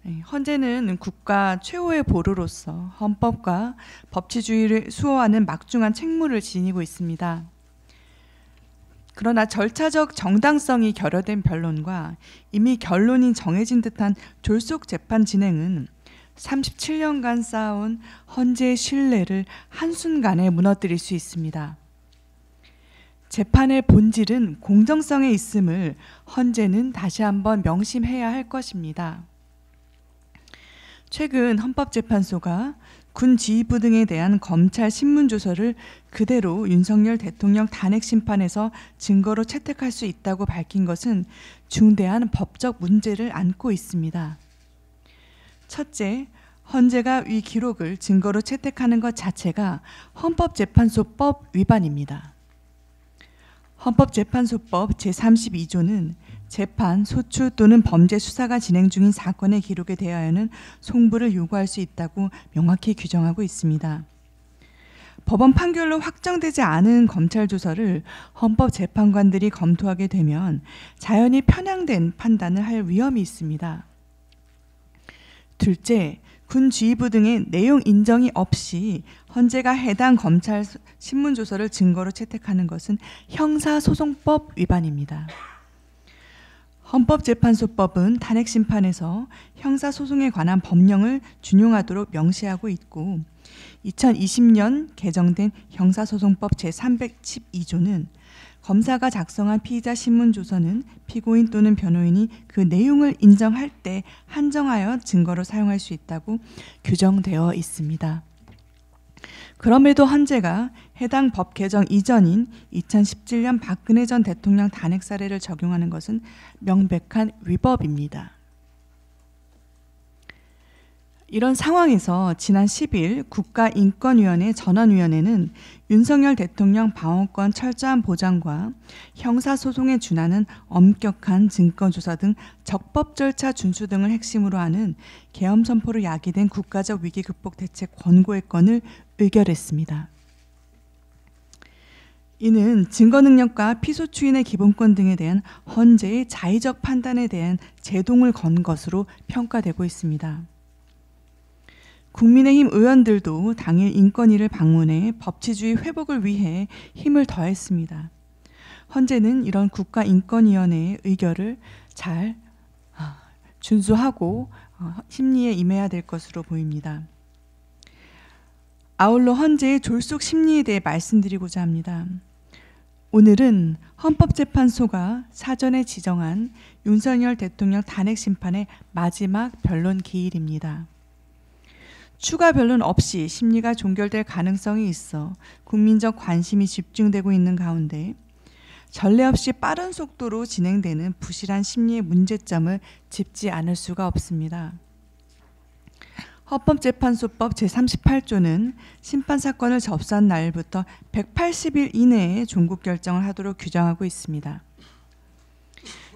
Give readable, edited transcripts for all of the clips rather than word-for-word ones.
헌재는 국가 최후의 보루로서 헌법과 법치주의를 수호하는 막중한 책무를 지니고 있습니다. 그러나 절차적 정당성이 결여된 변론과 이미 결론이 정해진 듯한 졸속 재판 진행은 37년간 쌓아온 헌재의 신뢰를 한순간에 무너뜨릴 수 있습니다. 재판의 본질은 공정성에 있음을 헌재는 다시 한번 명심해야 할 것입니다. 최근 헌법재판소가 군 지휘부 등에 대한 검찰 신문조서를 그대로 윤석열 대통령 탄핵 심판에서 증거로 채택할 수 있다고 밝힌 것은 중대한 법적 문제를 안고 있습니다. 첫째, 헌재가 위 기록을 증거로 채택하는 것 자체가 헌법재판소법 위반입니다. 헌법재판소법 제32조는 재판, 소추 또는 범죄 수사가 진행 중인 사건의 기록에 대하여는 송부를 요구할 수 있다고 명확히 규정하고 있습니다. 법원 판결로 확정되지 않은 검찰 조서를 헌법재판관들이 검토하게 되면 자연히 편향된 판단을 할 위험이 있습니다. 둘째, 군 지휘부 등의 내용 인정이 없이 헌재가 해당 검찰 신문조서를 증거로 채택하는 것은 형사소송법 위반입니다. 헌법재판소법은 탄핵심판에서 형사소송에 관한 법령을 준용하도록 명시하고 있고 2020년 개정된 형사소송법 제312조는 검사가 작성한 피의자 신문조서는 피고인 또는 변호인이 그 내용을 인정할 때 한정하여 증거로 사용할 수 있다고 규정되어 있습니다. 그럼에도 헌재가 해당 법 개정 이전인 2017년 박근혜 전 대통령 탄핵 사례를 적용하는 것은 명백한 위법입니다. 이런 상황에서 지난 10일 국가인권위원회 전원위원회는 윤석열 대통령 방어권 철저한 보장과 형사소송에 준하는 엄격한 증거조사 등 적법 절차 준수 등을 핵심으로 하는 계엄 선포로 야기된 국가적 위기 극복 대책 권고의 건을 의결했습니다. 이는 증거 능력과 피소추인의 기본권 등에 대한 헌재의 자의적 판단에 대한 제동을 건 것으로 평가되고 있습니다. 국민의힘 의원들도 당일 인권위를 방문해 법치주의 회복을 위해 힘을 더했습니다. 헌재는 이런 국가인권위원회의 의결을 잘 준수하고 심리에 임해야 될 것으로 보입니다. 아울러 헌재의 졸속 심리에 대해 말씀드리고자 합니다. 오늘은 헌법재판소가 사전에 지정한 윤석열 대통령 탄핵 심판의 마지막 변론 기일입니다. 추가 변론 없이 심리가 종결될 가능성이 있어 국민적 관심이 집중되고 있는 가운데 전례 없이 빠른 속도로 진행되는 부실한 심리의 문제점을 짚지 않을 수가 없습니다. 헌법재판소법 제38조는 심판사건을 접수한 날부터 180일 이내에 종국 결정을 하도록 규정하고 있습니다.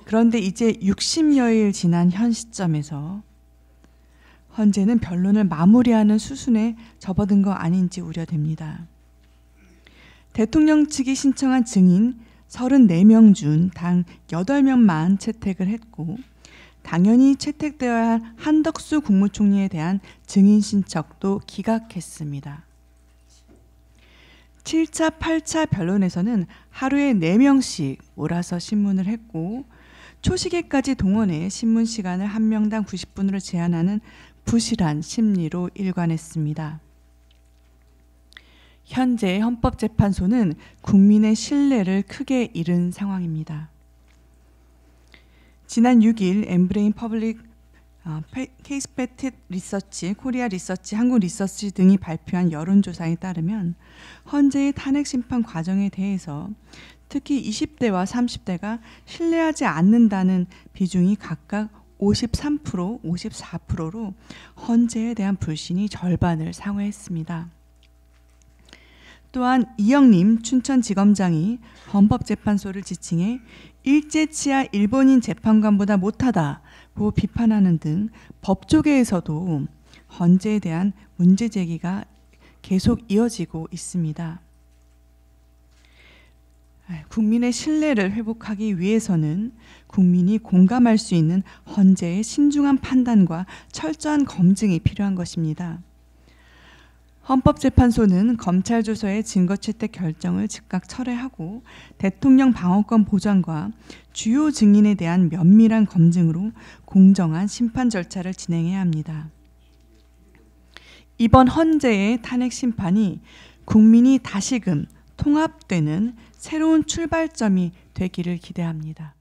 그런데 이제 60여일 지난 현 시점에서 헌재는 변론을 마무리하는 수순에 접어든 거 아닌지 우려됩니다. 대통령 측이 신청한 증인 34명 중 단 8명만 채택을 했고 당연히 채택되어야 할 한덕수 국무총리에 대한 증인 신청도 기각했습니다. 7차, 8차 변론에서는 하루에 4명씩 몰아서 신문을 했고 초시계까지 동원해 신문 시간을 1명당 90분으로 제한하는 부실한 심리로 일관했습니다. 현재 헌법재판소는 국민의 신뢰를 크게 잃은 상황입니다. 지난 6일 엠브레인 퍼블릭 케이스페트 리서치, 코리아 리서치, 한국 리서치 등이 발표한 여론조사에 따르면 헌재의 탄핵 심판 과정에 대해서 특히 20대와 30대가 신뢰하지 않는다는 비중이 각각 53%, 54%로 헌재에 대한 불신이 절반을 상회했습니다. 또한 이영림 춘천지검장이 헌법재판소를 지칭해 일제치하 일본인 재판관보다 못하다고 비판하는 등 법조계에서도 헌재에 대한 문제 제기가 계속 이어지고 있습니다. 국민의 신뢰를 회복하기 위해서는 국민이 공감할 수 있는 헌재의 신중한 판단과 철저한 검증이 필요한 것입니다. 헌법재판소는 검찰 조서의 증거채택 결정을 즉각 철회하고 대통령 방어권 보장과 주요 증인에 대한 면밀한 검증으로 공정한 심판 절차를 진행해야 합니다. 이번 헌재의 탄핵 심판이 국민이 다시금 통합되는 새로운 출발점이 되기를 기대합니다.